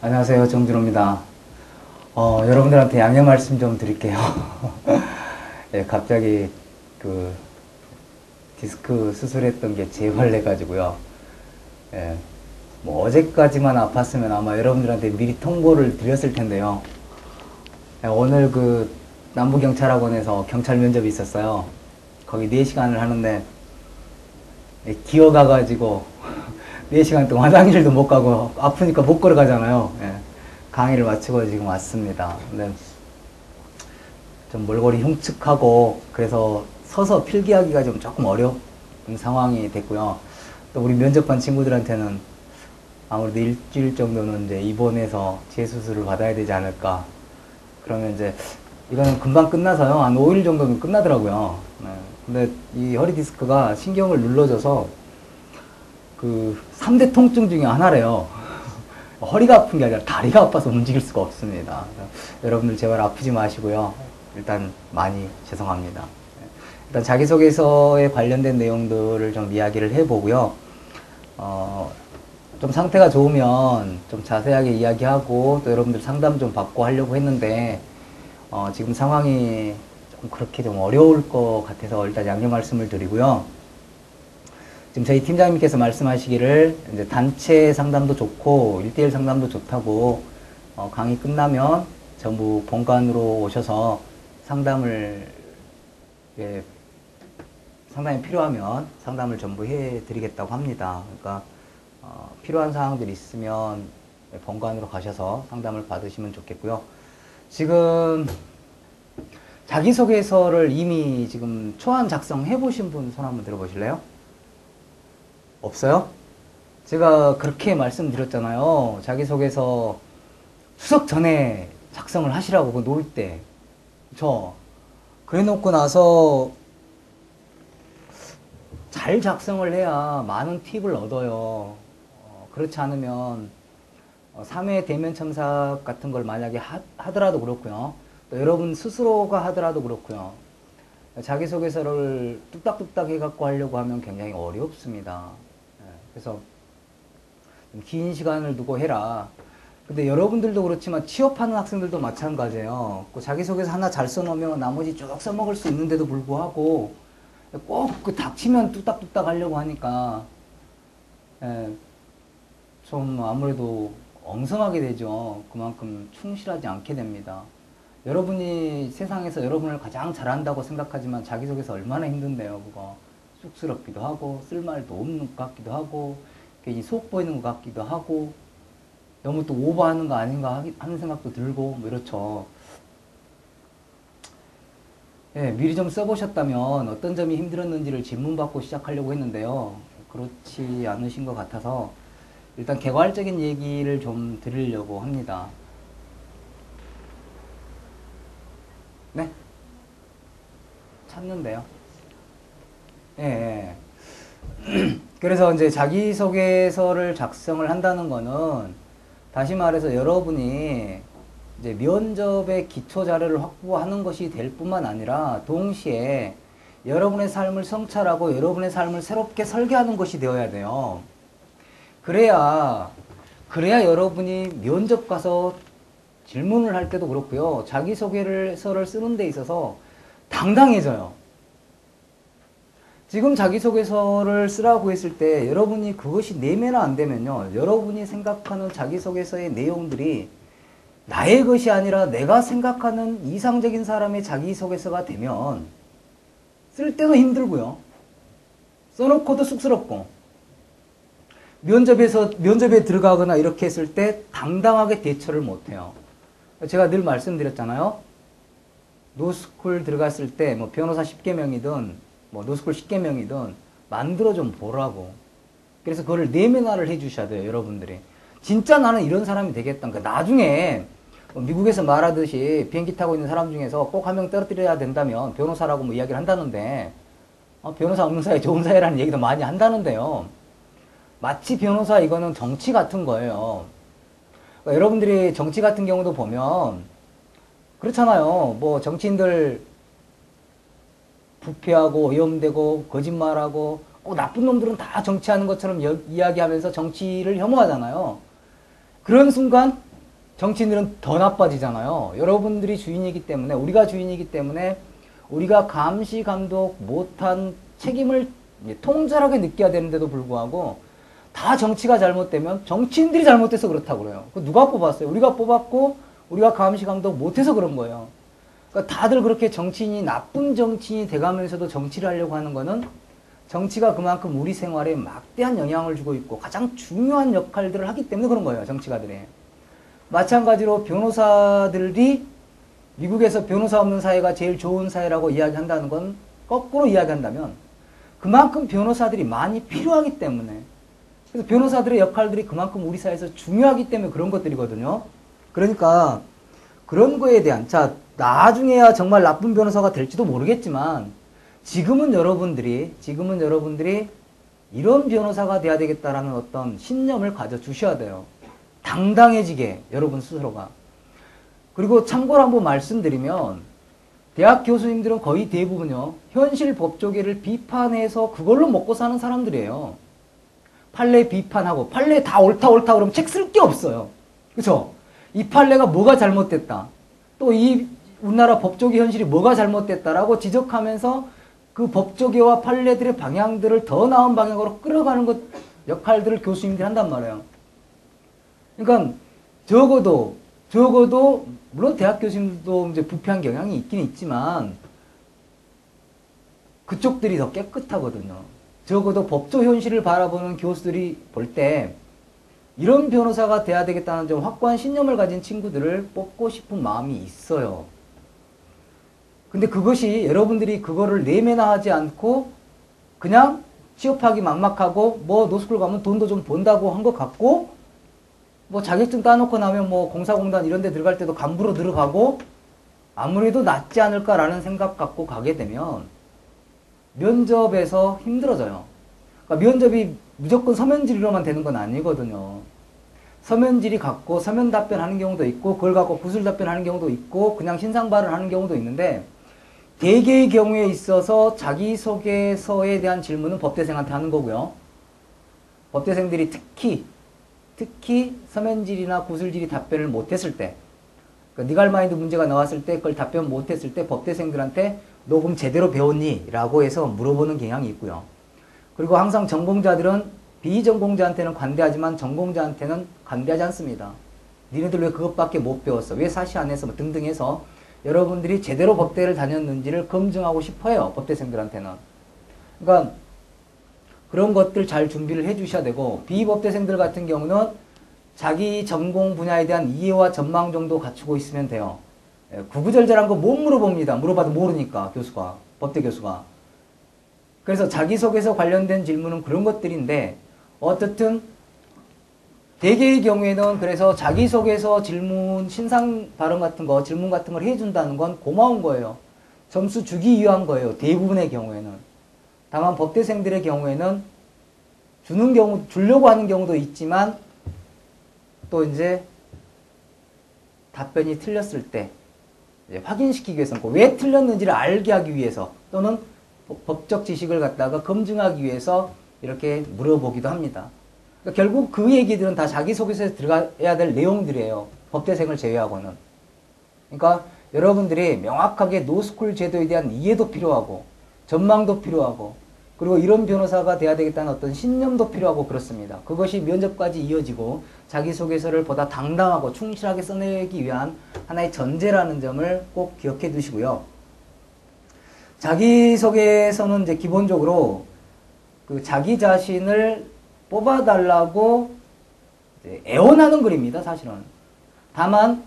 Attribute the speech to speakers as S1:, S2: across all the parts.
S1: 안녕하세요. 정준호입니다. 여러분들한테 양해 말씀 좀 드릴게요. 예, 갑자기 그 디스크 수술했던 게 재발해가지고요. 예, 뭐 어제까지만 아팠으면 아마 여러분들한테 미리 통보를 드렸을 텐데요. 예, 오늘 그 남부경찰학원에서 경찰 면접이 있었어요. 거기 4시간을 하는데 예, 기어가가지고 4시간 동안 화장실도 못 가고 아프니까 못 걸어가잖아요. 예, 강의를 마치고 지금 왔습니다. 근데 좀 몰골이 흉측하고 그래서 서서 필기하기가 좀 조금 어려운 상황이 됐고요. 또 우리 면접관 친구들한테는 아무래도 일주일 정도는 이제 입원해서 재수술을 받아야 되지 않을까. 그러면 이제 이거는 금방 끝나서요. 한 5일 정도면 끝나더라고요. 네. 근데 이 허리 디스크가 신경을 눌러줘서 그 3대 통증 중에 하나래요. 허리가 아픈 게 아니라 다리가 아파서 움직일 수가 없습니다. 여러분들 제발 아프지 마시고요. 일단 많이 죄송합니다. 일단 자기소개서에 관련된 내용들을 좀 이야기를 해보고요. 좀 상태가 좋으면 좀 자세하게 이야기하고 또 여러분들 상담 좀 받고 하려고 했는데 지금 상황이 좀 그렇게 좀 어려울 것 같아서 일단 양해 말씀을 드리고요. 지금 저희 팀장님께서 말씀하시기를 이제 단체 상담도 좋고 1대1 상담도 좋다고 강의 끝나면 전부 본관으로 오셔서 상담을 상담이 필요하면 상담을 전부 해드리겠다고 합니다. 그러니까 필요한 사항들이 있으면 본관으로 가셔서 상담을 받으시면 좋겠고요. 지금 자기소개서를 이미 지금 초안 작성해 보신 분 손 한번 들어보실래요? 없어요? 제가 그렇게 말씀드렸잖아요. 자기소개서 추석 전에 작성을 하시라고, 그 놀 때. 그래 놓고 나서 잘 작성을 해야 많은 팁을 얻어요. 그렇지 않으면 3회 대면 첨삭 같은 걸 만약에 하더라도 그렇고요. 또 여러분 스스로가 하더라도 그렇고요. 자기소개서를 뚝딱뚝딱 해갖고 하려고 하면 굉장히 어렵습니다. 그래서 긴 시간을 두고 해라. 근데 여러분들도 그렇지만 취업하는 학생들도 마찬가지예요. 그 자기소개서 하나 잘 써놓으면 나머지 쭉 써먹을 수 있는데도 불구하고 꼭 그 닥치면 뚝딱뚝딱 하려고 하니까 좀 아무래도 엉성하게 되죠. 그만큼 충실하지 않게 됩니다. 여러분이 세상에서 여러분을 가장 잘한다고 생각하지만 자기소개서 얼마나 힘든데요, 그거. 쑥스럽기도 하고 쓸말도 없는 것 같기도 하고 괜히 속 보이는 것 같기도 하고 너무 또 오버하는 거 아닌가 하는 생각도 들고 뭐 이렇죠. 예, 미리 좀 써보셨다면 어떤 점이 힘들었는지를 질문받고 시작하려고 했는데요. 그렇지 않으신 것 같아서 일단 개괄적인 얘기를 좀 드리려고 합니다. 네? 찾는데요. 예. 그래서 이제 자기소개서를 작성을 한다는 거는 다시 말해서 여러분이 이제 면접의 기초 자료를 확보하는 것이 될 뿐만 아니라 동시에 여러분의 삶을 성찰하고 여러분의 삶을 새롭게 설계하는 것이 되어야 돼요. 그래야 여러분이 면접 가서 질문을 할 때도 그렇고요. 자기소개서를 쓰는 데 있어서 당당해져요. 지금 자기소개서를 쓰라고 했을 때 여러분이 그것이 내면화 안 되면요. 여러분이 생각하는 자기소개서의 내용들이 나의 것이 아니라 내가 생각하는 이상적인 사람의 자기소개서가 되면 쓸 때도 힘들고요. 써놓고도 쑥스럽고 면접에 들어가거나 이렇게 했을 때 당당하게 대처를 못해요. 제가 늘 말씀드렸잖아요. 노스쿨 들어갔을 때 뭐 변호사 10개명이든 뭐 노스쿨 10개명이든 만들어 좀 보라고. 그래서 그거를 내면화를 해주셔야 돼요, 여러분들이. 진짜 나는 이런 사람이 되겠다. 그러니까 나중에 미국에서 말하듯이 비행기 타고 있는 사람 중에서 꼭 한 명 떨어뜨려야 된다면 변호사라고 뭐 이야기를 한다는데 변호사 없는 사회 좋은 사회라는 얘기도 많이 한다는데요. 마치 변호사 이거는 정치 같은 거예요. 그러니까 여러분들이 정치 같은 경우도 보면 그렇잖아요. 뭐 정치인들 부패하고 오염되고 거짓말하고 꼭 나쁜 놈들은 다 정치하는 것처럼 이야기하면서 정치를 혐오하잖아요. 그런 순간 정치인들은 더 나빠지잖아요. 여러분들이 주인이기 때문에, 우리가 주인이기 때문에 우리가 감시 감독 못한 책임을 통절하게 느껴야 되는데도 불구하고 다 정치가 잘못되면 정치인들이 잘못돼서 그렇다고 그래요. 누가 뽑았어요? 우리가 뽑았고 우리가 감시 감독 못해서 그런 거예요. 그러니까 다들 그렇게 정치인이 나쁜 정치인이 돼가면서도 정치를 하려고 하는 거는 정치가 그만큼 우리 생활에 막대한 영향을 주고 있고 가장 중요한 역할들을 하기 때문에 그런 거예요. 정치가들이. 마찬가지로 변호사들이 미국에서 변호사 없는 사회가 제일 좋은 사회라고 이야기한다는 건 거꾸로 이야기한다면 그만큼 변호사들이 많이 필요하기 때문에, 그래서 변호사들의 역할들이 그만큼 우리 사회에서 중요하기 때문에 그런 것들이거든요. 그러니까 그런 거에 대한, 자, 나중에야 정말 나쁜 변호사가 될지도 모르겠지만 지금은 여러분들이 이런 변호사가 돼야 되겠다라는 어떤 신념을 가져주셔야 돼요. 당당해지게, 여러분 스스로가. 그리고 참고로 한번 말씀드리면 대학 교수님들은 거의 대부분요, 현실 법조계를 비판해서 그걸로 먹고 사는 사람들이에요. 판례 비판하고 판례 다 옳다 그러면 책 쓸 게 없어요. 그쵸? 이 판례가 뭐가 잘못됐다, 또 이 우리나라 법조계 현실이 뭐가 잘못됐다라고 지적하면서 그 법조계와 판례들의 방향들을 더 나은 방향으로 끌어가는 것, 역할들을 교수님들이 한단 말이에요. 그러니까 적어도 물론 대학 교수님도 이제 부패한 경향이 있긴 있지만 그쪽들이 더 깨끗하거든요. 적어도 법조 현실을 바라보는 교수들이 볼 때 이런 변호사가 돼야 되겠다는 좀 확고한 신념을 가진 친구들을 뽑고 싶은 마음이 있어요. 근데 그것이 여러분들이 그거를 내면화 하지 않고 그냥 취업하기 막막하고 뭐 노스쿨 가면 돈도 좀 번다고 한 것 같고 뭐 자격증 따놓고 나면 뭐 공사공단 이런 데 들어갈 때도 간부로 들어가고 아무래도 낫지 않을까라는 생각 갖고 가게 되면 면접에서 힘들어져요. 그러니까 면접이 무조건 서면질로만 되는 건 아니거든요. 서면질이 갖고 서면 답변하는 경우도 있고 그걸 갖고 구술 답변하는 경우도 있고 그냥 신상 발언하는 경우도 있는데 대개의 경우에 있어서 자기소개서에 대한 질문은 법대생한테 하는 거고요. 법대생들이 특히 서면질이나 구술질이 답변을 못했을 때, 그러니까 니갈마인드 문제가 나왔을 때 그걸 답변 못했을 때 법대생들한테 너 그럼 제대로 배웠니? 라고 해서 물어보는 경향이 있고요. 그리고 항상 전공자들은 비전공자한테는 관대하지만 전공자한테는 관대하지 않습니다. 니네들 왜 그것밖에 못 배웠어? 왜 사시 안 해서? 등등 해서 여러분들이 제대로 법대를 다녔는지를 검증하고 싶어요. 법대생들한테는. 그러니까 그런 것들 잘 준비를 해 주셔야 되고, 비법대생들 같은 경우는 자기 전공 분야에 대한 이해와 전망 정도 갖추고 있으면 돼요. 구구절절한 거 못 물어봅니다. 물어봐도 모르니까 교수가, 법대 교수가. 그래서 자기소개서 관련된 질문은 그런 것들인데 어쨌든 대개의 경우에는 그래서 자기소개서 질문, 신상 발언 같은 거, 질문 같은 걸 해준다는 건 고마운 거예요. 점수 주기 위한 거예요. 대부분의 경우에는. 다만 법대생들의 경우에는 주려고 하는 경우도 있지만 또 이제 답변이 틀렸을 때 확인시키기 위해서, 왜 틀렸는지를 알게 하기 위해서 또는 법적 지식을 갖다가 검증하기 위해서 이렇게 물어보기도 합니다. 그러니까 결국 그 얘기들은 다 자기소개서에 들어가야 될 내용들이에요. 법대생을 제외하고는. 그러니까 여러분들이 명확하게 노스쿨 제도에 대한 이해도 필요하고 전망도 필요하고 그리고 이런 변호사가 돼야 되겠다는 어떤 신념도 필요하고 그렇습니다. 그것이 면접까지 이어지고 자기소개서를 보다 당당하고 충실하게 써내기 위한 하나의 전제라는 점을 꼭 기억해 두시고요. 자기소개서는 이제 기본적으로 그 자기 자신을 뽑아달라고 애원하는 글입니다, 사실은. 다만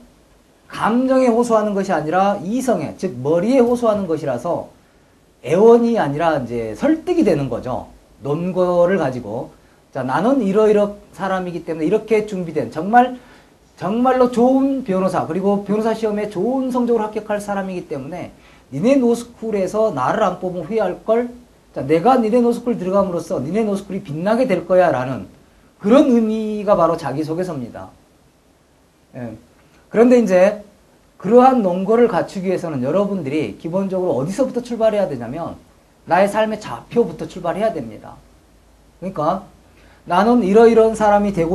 S1: 감정에 호소하는 것이 아니라 이성에, 즉 머리에 호소하는 것이라서 애원이 아니라 이제 설득이 되는 거죠. 논거를 가지고. 자, 나는 이러이러 사람이기 때문에 이렇게 준비된 정말로 좋은 변호사, 그리고 변호사 시험에 좋은 성적으로 합격할 사람이기 때문에 니네 노스쿨에서 나를 안 뽑으면 후회할 걸. 자, 내가 니네 노스쿨 들어감으로써 니네 노스쿨이 빛나게 될 거야 라는 그런 의미가 바로 자기소개서입니다. 예. 그런데 이제 그러한 논거를 갖추기 위해서는 여러분들이 기본적으로 어디서부터 출발해야 되냐면 나의 삶의 좌표부터 출발해야 됩니다. 그러니까 나는 이러이러한 사람이 되고